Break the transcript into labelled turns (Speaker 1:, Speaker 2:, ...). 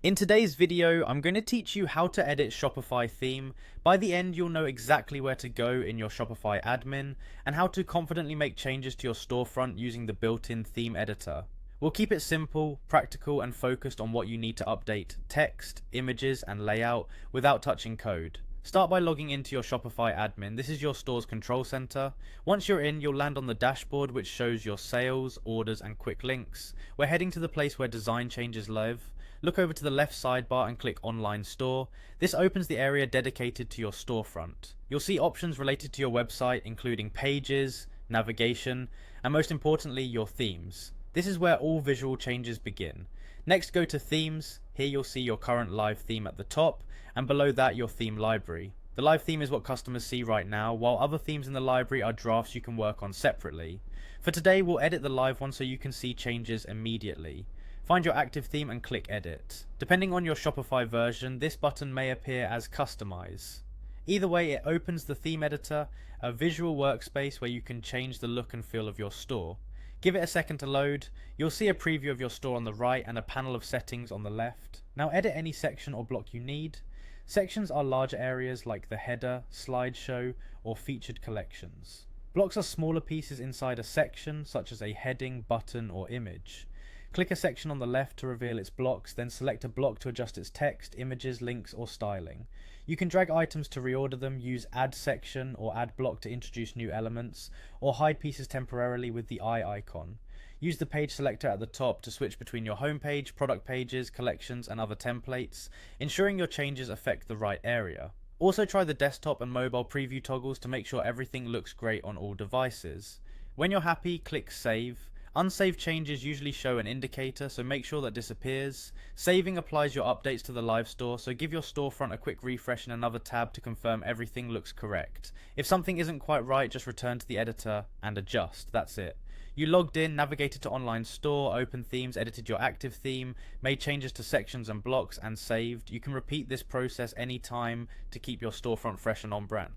Speaker 1: In today's video, I'm going to teach you how to edit Shopify theme. By the end, you'll know exactly where to go in your Shopify admin and how to confidently make changes to your storefront using the built-in theme editor. We'll keep it simple, practical, and focused on what you need to update text, images, and layout without touching code. Start by logging into your Shopify admin. This is your store's control center. Once you're in, you'll land on the dashboard which shows your sales, orders, and quick links. We're heading to the place where design changes live. Look over to the left sidebar and click Online Store. This opens the area dedicated to your storefront. You'll see options related to your website, including pages, navigation, and most importantly, your themes. This is where all visual changes begin. Next, go to Themes. Here you'll see your current live theme at the top, and below that your theme library. The live theme is what customers see right now, while other themes in the library are drafts you can work on separately. For today, we'll edit the live one so you can see changes immediately. Find your active theme and click Edit. Depending on your Shopify version, this button may appear as Customize. Either way, it opens the theme editor, a visual workspace where you can change the look and feel of your store. Give it a second to load. You'll see a preview of your store on the right and a panel of settings on the left. Now edit any section or block you need. Sections are larger areas like the header, slideshow, or featured collections. Blocks are smaller pieces inside a section, such as a heading, button, or image. Click a section on the left to reveal its blocks, then select a block to adjust its text, images, links, or styling. You can drag items to reorder them, use Add Section or Add Block to introduce new elements, or hide pieces temporarily with the eye icon. Use the page selector at the top to switch between your homepage, product pages, collections, and other templates, ensuring your changes affect the right area. Also try the desktop and mobile preview toggles to make sure everything looks great on all devices. When you're happy, click Save. Unsaved changes usually show an indicator, so make sure that disappears. Saving applies your updates to the live store, so give your storefront a quick refresh in another tab to confirm everything looks correct. If something isn't quite right, just return to the editor and adjust. That's it. You logged in, navigated to Online Store, opened themes, edited your active theme, made changes to sections and blocks, and saved. You can repeat this process anytime to keep your storefront fresh and on brand.